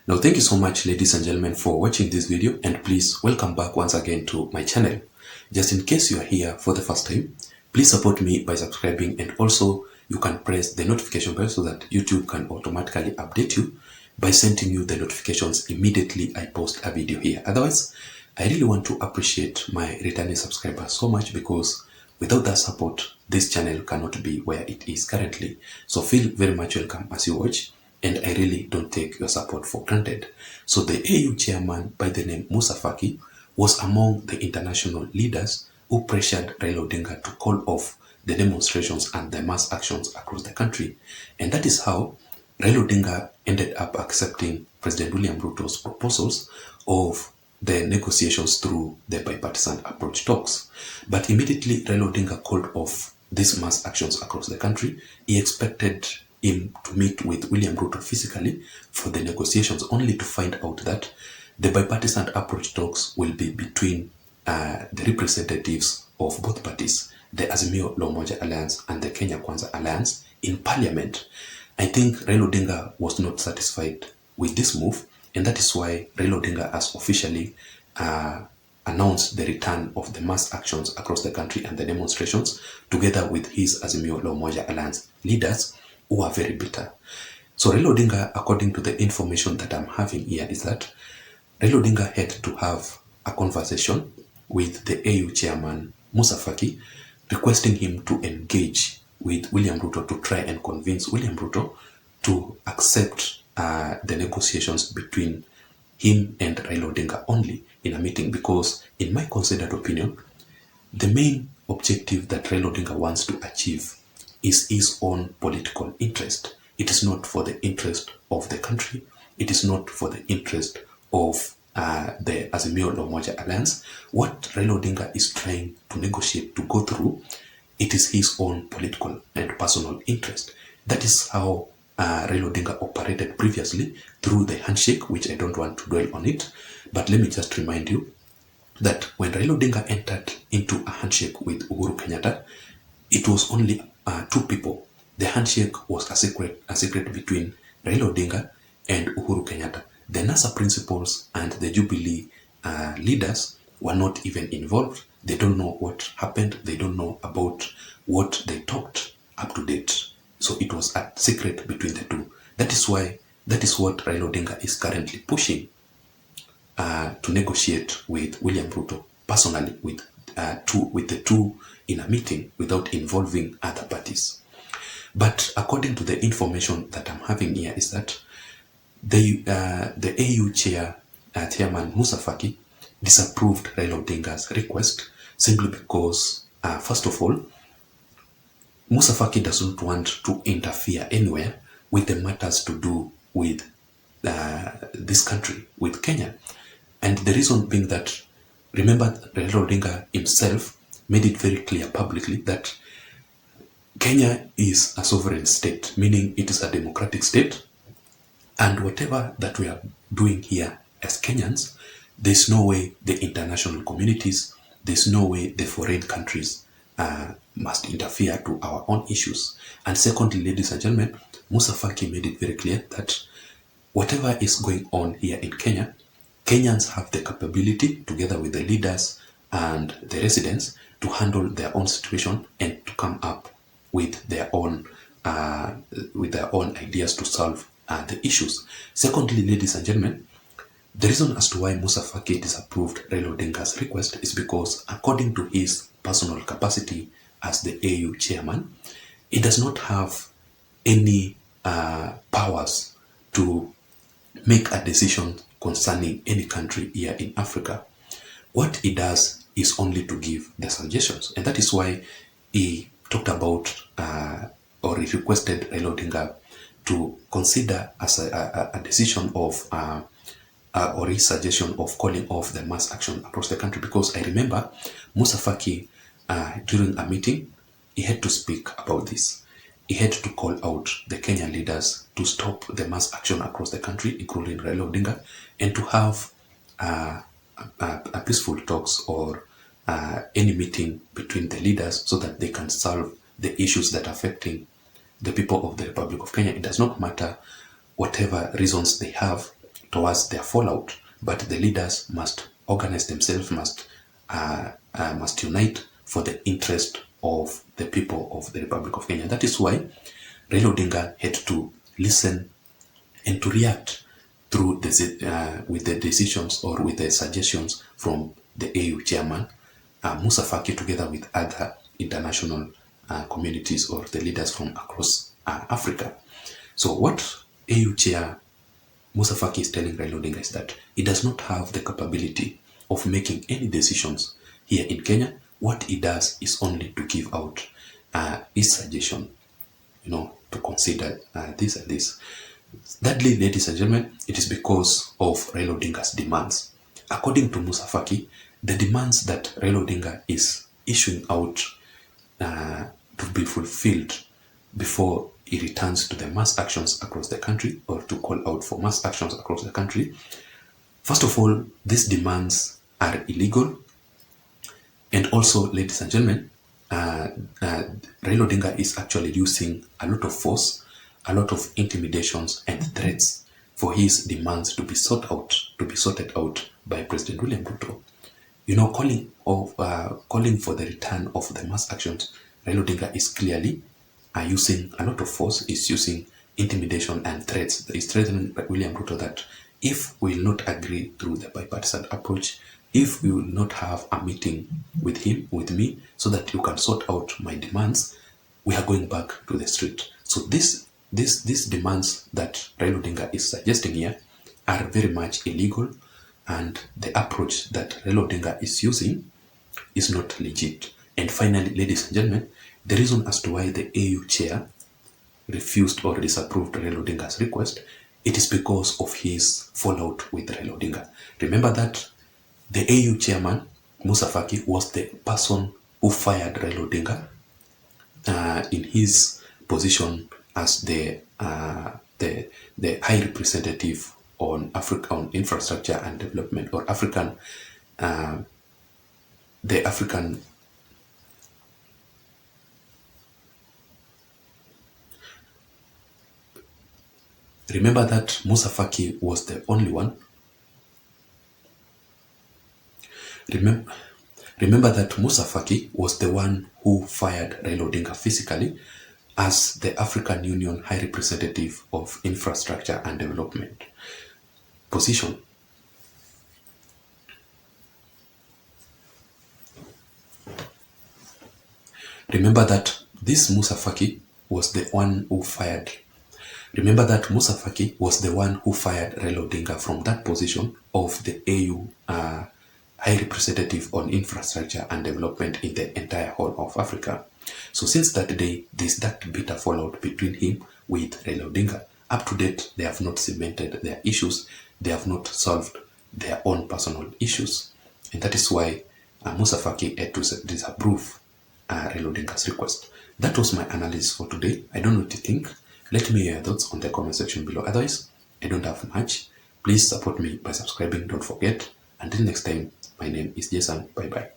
Now, thank you so much, ladies and gentlemen, for watching this video, and please welcome back once again to my channel. Just in case you are here for the first time, please support me by subscribing, and also you can press the notification bell so that YouTube can automatically update you by sending you the notifications immediately I post a video here. Otherwise, I really want to appreciate my returning subscribers so much, because without that support, this channel cannot be where it is currently. So feel very much welcome as you watch, and I really don't take your support for granted. So the AU chairman by the name Moussa Faki was among the international leaders who pressured Raila Odinga to call off the demonstrations and the mass actions across the country. And that is how Raila Odinga ended up accepting President William Ruto's proposals of the negotiations through the bipartisan approach talks. But immediately Raila Odinga called off these mass actions across the country. He expected him to meet with William Ruto physically for the negotiations, only to find out that the bipartisan approach talks will be between the representatives of both parties, the Azimio la Umoja Alliance and the Kenya Kwanza Alliance, in parliament. I think Raila Odinga was not satisfied with this move, and that is why Raila Odinga has officially announced the return of the mass actions across the country and the demonstrations, together with his Azimio la Umoja Alliance leaders, who are very bitter. So Raila Odinga, according to the information that I'm having here, is that Raila Odinga had to have a conversation with the AU chairman Moussa Faki, requesting him to engage with William Ruto to try and convince William Ruto to accept the negotiations between him and Raila Odinga only in a meeting, because in my considered opinion, the main objective that Raila Odinga wants to achieve is his own political interest. It is not for the interest of the country. It is not for the interest of the Azimio la Umoja Alliance. What Raila Odinga is trying to negotiate, to go through, it is his own political and personal interest. That is how Raila Odinga operated previously through the handshake, which I don't want to dwell on it. But let me just remind you that when Raila Odinga entered into a handshake with Uhuru Kenyatta, it was only two people. The handshake was a secret between Raila Odinga and Uhuru Kenyatta. The NASA principals and the Jubilee leaders were not even involved. They don't know what happened. They don't know about what they talked up to date. So it was a secret between the two. That is what Raila Odinga is currently pushing to negotiate with William Ruto personally, with the two in a meeting without involving other parties. But according to the information that I'm having here, is that the AU chairman Moussa Faki disapproved Raila Odinga's request simply because, first of all, Moussa Faki doesn't want to interfere anywhere with the matters to do with this country, with Kenya. And the reason being that, remember, Raila Odinga himself made it very clear publicly that Kenya is a sovereign state, meaning it is a democratic state, and whatever that we are doing here as Kenyans, there's no way the international communities, there's no way the foreign countries must interfere to our own issues. And secondly, ladies and gentlemen, Moussa Faki made it very clear that whatever is going on here in Kenya, Kenyans have the capability, together with the leaders and the residents, to handle their own situation and to come up with their own ideas to solve the issues. Secondly, ladies and gentlemen, the reason as to why Moussa Faki disapproved Raila Odinga's request is because, according to his personal capacity as the AU chairman, he does not have any powers to make a decision concerning any country here in Africa. What he does is only to give the suggestions, and that is why he talked about or he requested Raila Odinga to consider as a decision of or his suggestion of calling off the mass action across the country. Because I remember Moussa Faki, during a meeting, he had to speak about this. He had to call out the Kenyan leaders to stop the mass action across the country, including Raila Odinga, and to have a peaceful talks or any meeting between the leaders so that they can solve the issues that are affecting the people of the Republic of Kenya. It does not matter whatever reasons they have towards their fallout, but the leaders must organize themselves, must unite for the interest of the people of the Republic of Kenya. That is why Raila Odinga had to listen and to react through with the decisions or with the suggestions from the AU chairman, Moussa Faki, together with other international communities or the leaders from across Africa. So what AU chair Moussa Faki is telling Raila Odinga is that he does not have the capability of making any decisions here in Kenya. What he does is only to give out his suggestion, to consider this and this. Thirdly, ladies and gentlemen, it is because of Raila Odinga's demands. According to Moussa Faki, the demands that Raila Odinga is issuing out to be fulfilled before he returns to the mass actions across the country, or to call out for mass actions across the country. First of all, these demands are illegal. And also, ladies and gentlemen, Raila Odinga is actually using a lot of force, a lot of intimidations and threats for his demands to be sorted out by President William Ruto. Calling for the return of the mass actions, Raila Odinga is clearly using a lot of force, is using intimidation and threats. He's threatening William Ruto that if we will not agree through the bipartisan approach, if we will not have a meeting with him, with me, so that you can sort out my demands, we are going back to the street. So these demands that Raila Odinga is suggesting here are very much illegal, and the approach that Raila Odinga is using is not legit. And finally, ladies and gentlemen, the reason as to why the AU chair refused or disapproved Raila Odinga's request, it is because of his fallout with Raila Odinga. Remember that the AU chairman, Moussa Faki, was the person who fired Raila Odinga in his position as the high representative on Africa, on infrastructure and development, or Remember that Moussa Faki was the only one. Remember that Moussa Faki was the one who fired Raila Odinga physically as the African Union High Representative of Infrastructure and Development position. Remember that this Moussa Faki was the one who fired. Remember that Moussa Faki was the one who fired Raila Odinga from that position of the AU High Representative on Infrastructure and Development in the entire Horn of Africa. So since that day, there's that bitter fallout between him with Raila Odinga. Up to date, they have not cemented their issues. They have not solved their own personal issues. And that is why Moussa Faki had to disapprove Raila Odinga's request. That was my analysis for today. I don't know what you think. Let me hear your thoughts on the comment section below. Otherwise, I don't have much. Please support me by subscribing. Don't forget. Until next time, my name is Json. Bye bye.